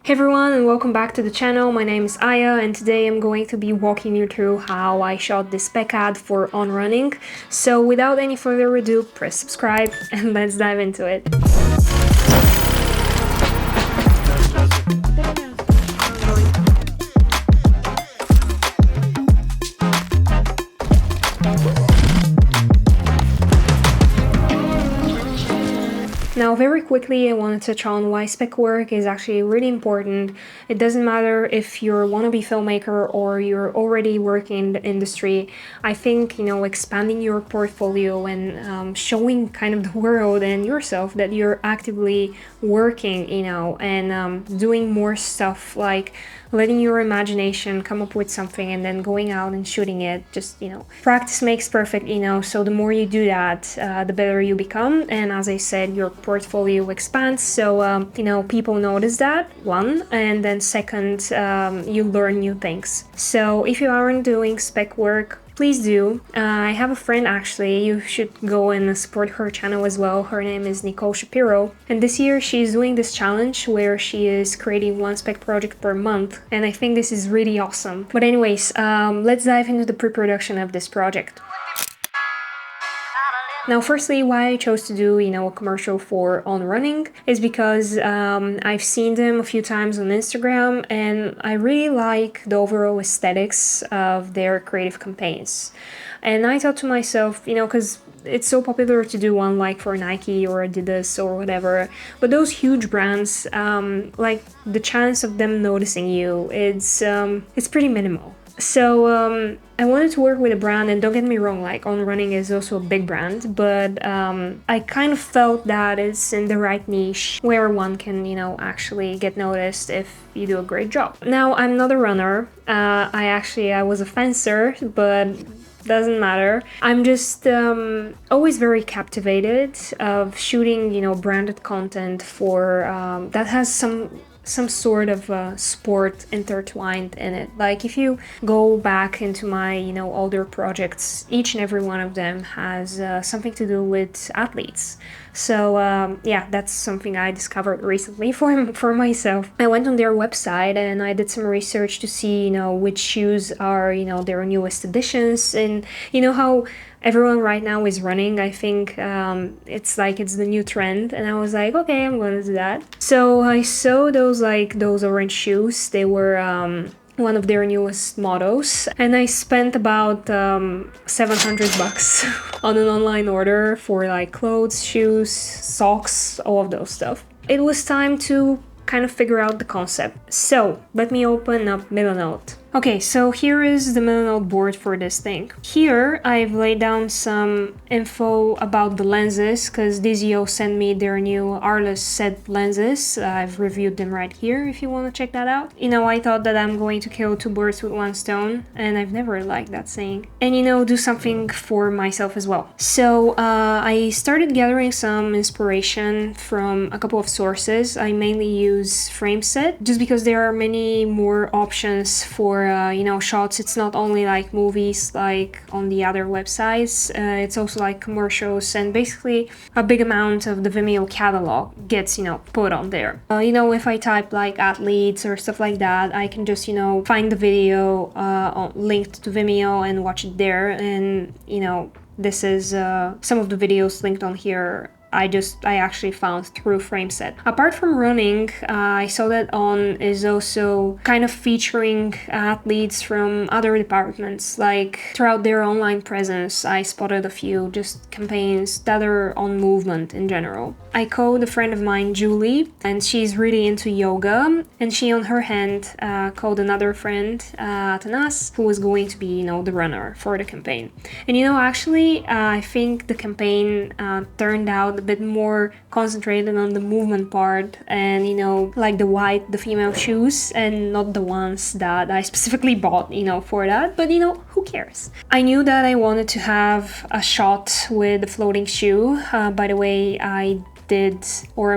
Hey everyone, and welcome back to the channel. My name is Aya, and today I'm going to be walking you through how I shot this spec ad for On Running. So without any further ado, press subscribe and let's dive into it. Now, very quickly, I want to touch on why spec work is actually really important. It doesn't matter if you're a wannabe filmmaker or you're already working in the industry. I think, expanding your portfolio and showing kind of the world and yourself that you're actively working, and doing more stuff like letting your imagination come up with something and then going out and shooting it. Just, practice makes perfect, so the more you do that, the better you become. And as I said, your portfolio expands. So, people notice that, one, and then second, you learn new things. So if you aren't doing spec work, please do. I have a friend actually, you should go and support her channel as well. Her name is Nicole Shapiro. And this year she's doing this challenge where she is creating one spec project per month. And I think this is really awesome. But anyways, let's dive into the pre-production of this project. Now, firstly, why I chose to do, a commercial for On Running is because I've seen them a few times on Instagram and I really like the overall aesthetics of their creative campaigns. And I thought to myself, because it's so popular to do one like for Nike or Adidas or whatever, but those huge brands, like the chance of them noticing you, it's pretty minimal. So I wanted to work with a brand, and don't get me wrong, like On Running is also a big brand, but I kind of felt that it's in the right niche where one can, actually get noticed if you do a great job. Now, I'm not a runner. I was a fencer, but doesn't matter. I'm just always very captivated of shooting, branded content for that has some sort of sport intertwined in it. Like if you go back into my older projects, each and every one of them has something to do with athletes. So yeah, that's something I discovered recently for myself. I went on their website and I did some research to see which shoes are their newest additions, and how everyone right now is running. I think it's the new trend, and I was like, okay, I'm gonna do that. So I saw those orange shoes. They were one of their newest models, and I spent about $700 on an online order for like clothes, shoes, socks, all of those stuff. It was time to kind of figure out the concept. So let me open up Milanote. Okay, so here is the Milanote board for this thing. Here I've laid down some info about the lenses because Dizio sent me their new Artlist set lenses. I've reviewed them right here if you want to check that out. I thought that I'm going to kill two birds with one stone, and I've never liked that saying. And do something for myself as well. So I started gathering some inspiration from a couple of sources. I mainly use Frameset just because there are many more options for shots. It's not only like movies like on the other websites, it's also like commercials, and basically a big amount of the Vimeo catalog gets put on there. If I type like athletes or stuff like that, I can just find the video linked to Vimeo and watch it there. And this is some of the videos linked on here I actually found through Frameset. Apart from running, I saw that On is also kind of featuring athletes from other departments. Like throughout their online presence, I spotted a few just campaigns that are on movement in general. I called a friend of mine, Julie, and she's really into yoga, and she on her hand called another friend, Tanas, who was going to be the runner for the campaign. And actually I think the campaign turned out a bit more concentrated on the movement part and like the female shoes, and not the ones that I specifically bought for that, but who cares. I knew that I wanted to have a shot with the floating shoe. By the way, I'm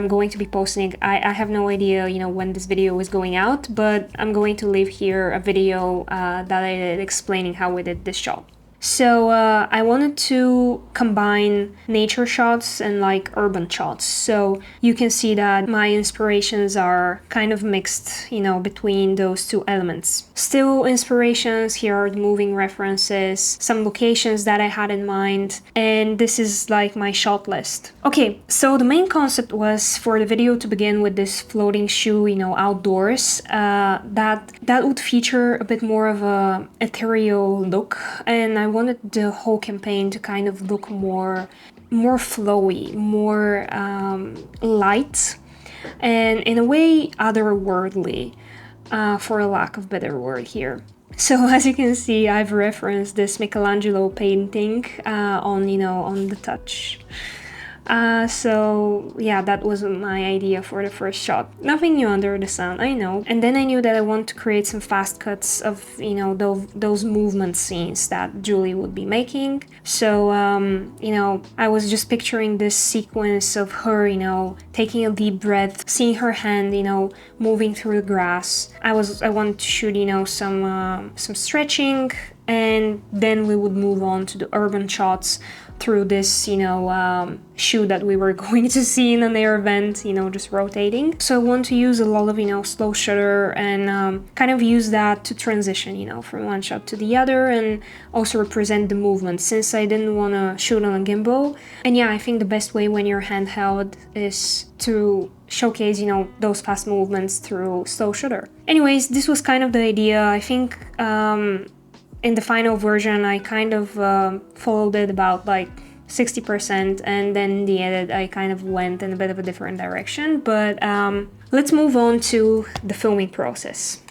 going to be posting. I have no idea when this video is going out, but I'm going to leave here a video that I did explaining how we did this shot. So I wanted to combine nature shots and like urban shots. So you can see that my inspirations are kind of mixed, you know, between those two elements. Still inspirations, here are the moving references, some locations that I had in mind, and this is like my shot list. Okay, so the main concept was for the video to begin with this floating shoe, you know, outdoors, that would feature a bit more of a ethereal look, and I wanted the whole campaign to kind of look more flowy, more light, and in a way otherworldly, for a lack of better word here. So as you can see, I've referenced this Michelangelo painting on, you know, on the touch. So yeah, that was my idea for the first shot. Nothing new under the sun, I know. And then I knew that I want to create some fast cuts of, you know, those movement scenes that Julie would be making. So, you know, I was just picturing this sequence of her, you know, taking a deep breath, seeing her hand, you know, moving through the grass. I wanted to shoot, you know, some stretching, and then we would move on to the urban shots through this, you know, shoe that we were going to see in an air event, you know, just rotating. So I want to use a lot of, you know, slow shutter and kind of use that to transition, you know, from one shot to the other, and also represent the movement since I didn't want to shoot on a gimbal. And yeah, I think the best way when you're handheld is to showcase, you know, those fast movements through slow shutter. Anyways, this was kind of the idea. I think in the final version, I kind of followed it about like 60%, and then in the edit, I kind of went in a bit of a different direction. But let's move on to the filming process.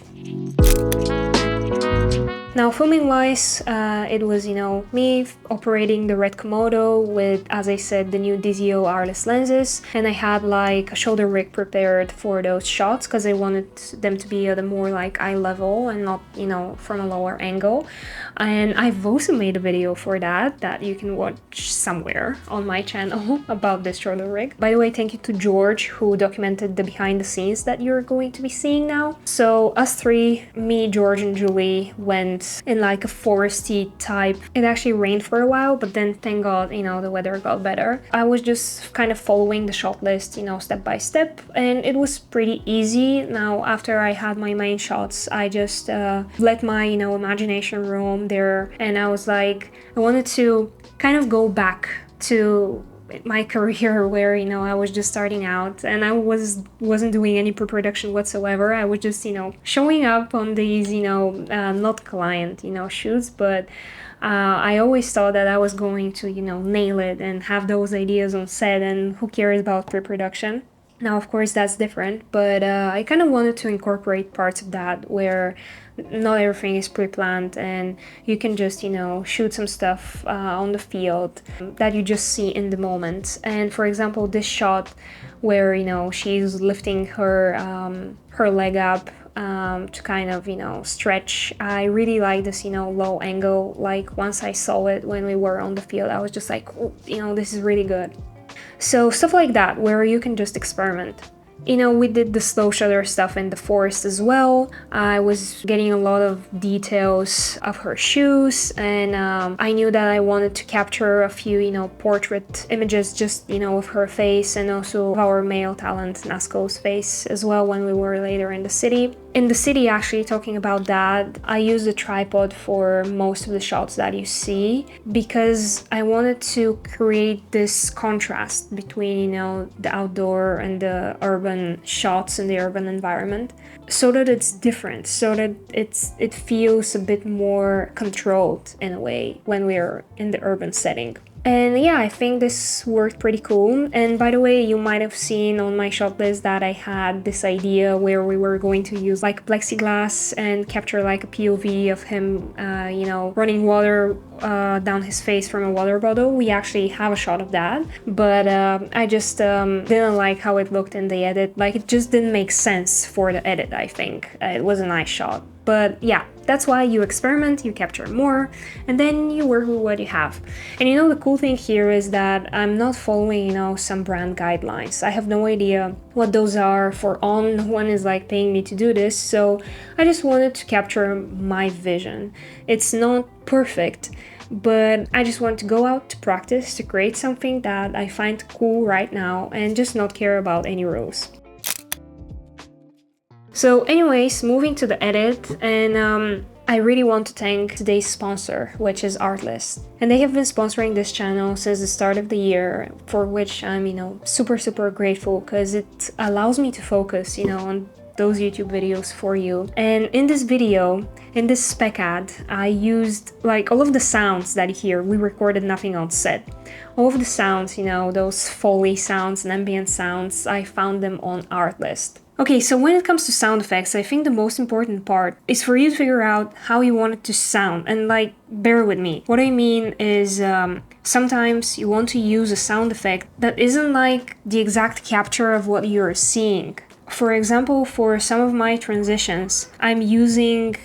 Now, filming-wise, it was, you know, me operating the red Komodo with, as I said, the new Dizio Artlist lenses, and I had like a shoulder rig prepared for those shots because I wanted them to be at a more like eye level and not, you know, from a lower angle. And I've also made a video for that you can watch somewhere on my channel about this shoulder rig. By the way, thank you to George who documented the behind the scenes that you're going to be seeing now. So us three, me, George, and Julie, went in like a foresty type. It actually rained for a while, but then thank God, you know, the weather got better. I was just kind of following the shot list, you know, step by step, and it was pretty easy. Now, after I had my main shots, I just let my, you know, imagination roam there, and I was like, I wanted to kind of go back to my career where, you know, I was just starting out and I wasn't doing any pre-production whatsoever. I was just, you know, showing up on these, you know, not client, you know, shoots, but I always thought that I was going to, you know, nail it and have those ideas on set, and who cares about pre-production. Now, of course, that's different, but I kind of wanted to incorporate parts of that where not everything is pre-planned and you can just, you know, shoot some stuff on the field that you just see in the moment. And for example, this shot where, you know, she's lifting her her leg up to kind of, you know, stretch. I really like this, you know, low angle. Like once I saw it when we were on the field, I was just like, oh, you know, this is really good. So stuff like that, where you can just experiment. You know, we did the slow shutter stuff in the forest as well. I was getting a lot of details of her shoes, and I knew that I wanted to capture a few, you know, portrait images just, you know, of her face, and also of our male talent Nasco's face as well when we were later in the city. In the city, actually, talking about that, I used a tripod for most of the shots that you see because I wanted to create this contrast between, you know, the outdoor and the urban shots in the urban environment, so that it's different, so that it feels a bit more controlled in a way when we're in the urban setting. And yeah, I think this worked pretty cool. And by the way, you might have seen on my shot list that I had this idea where we were going to use like plexiglass and capture like a POV of him, you know, running water down his face from a water bottle. We actually have a shot of that, but I just didn't like how it looked in the edit. Like it just didn't make sense for the edit, I think. It was a nice shot. But yeah, that's why you experiment, you capture more, and then you work with what you have. And you know, the cool thing here is that I'm not following, you know, some brand guidelines. I have no idea what those are for on. No one is like paying me to do this, so I just wanted to capture my vision. It's not perfect, but I just want to go out to practice, to create something that I find cool right now and just not care about any rules. So anyways, moving to the edit, and I really want to thank today's sponsor, which is Artlist. And they have been sponsoring this channel since the start of the year, for which I'm, super grateful, because it allows me to focus, on those YouTube videos for you. And in this video, in this spec ad, I used like all of the sounds that you hear. We recorded nothing on set. All of the sounds, those Foley sounds and ambient sounds, I found them on Artlist. Okay, so when it comes to sound effects, I think the most important part is for you to figure out how you want it to sound, and bear with me. What I mean is sometimes you want to use a sound effect that isn't the exact capture of what you're seeing. For example, for some of my transitions, I'm using,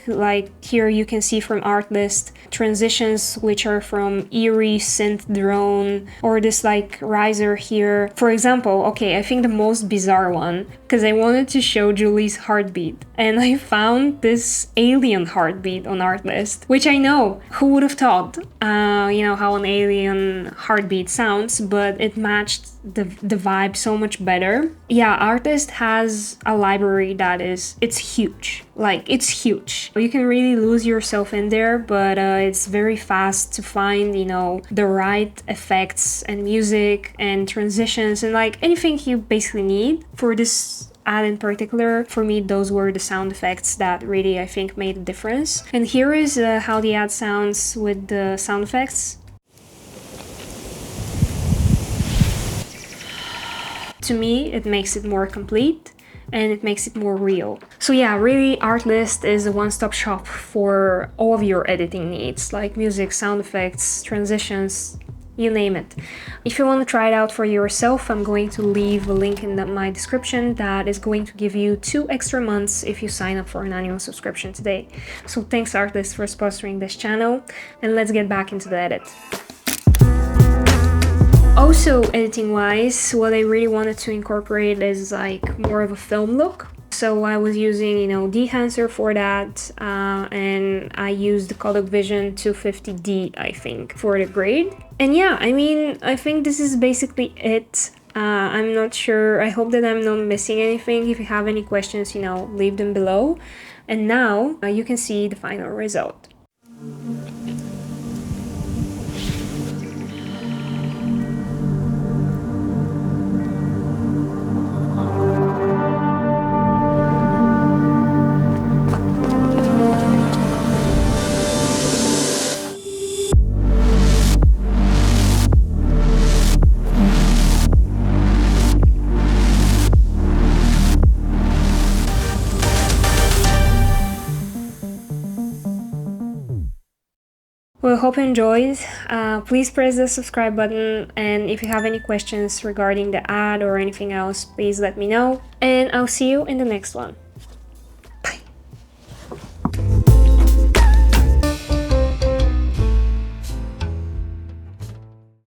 here you can see from Artlist, transitions which are from Eerie Synth Drone, or this riser here. For example, okay, I think the most bizarre one, because I wanted to show Julie's heartbeat, and I found this alien heartbeat on Artlist, which I know, who would have thought, how an alien heartbeat sounds, but it matched the vibe so much better. Yeah, Artlist has a library that it's huge. It's huge. You can really lose yourself in there, but it's very fast to find, the right effects and music and transitions and anything you basically need for this ad in particular. For me, those were the sound effects that really, I think, made a difference. And here is how the ad sounds with the sound effects. To me, it makes it more complete and it makes it more real. So yeah, really, Artlist is a one-stop shop for all of your editing needs, like music, sound effects, transitions, you name it. If you want to try it out for yourself, I'm going to leave a link in my description that is going to give you 2 extra months if you sign up for an annual subscription today. So thanks Artlist for sponsoring this channel, and let's get back into the edit. Also, editing wise, what I really wanted to incorporate is more of a film look. So I was using, Dehancer for that, and I used the Komodo Vision 250D, I think, for the grade. And yeah, I think this is basically it. I'm not sure. I hope that I'm not missing anything. If you have any questions, leave them below. And now you can see the final result. Well, hope you enjoyed. Please press the subscribe button, and if you have any questions regarding the ad or anything else, please let me know, and I'll see you in the next one.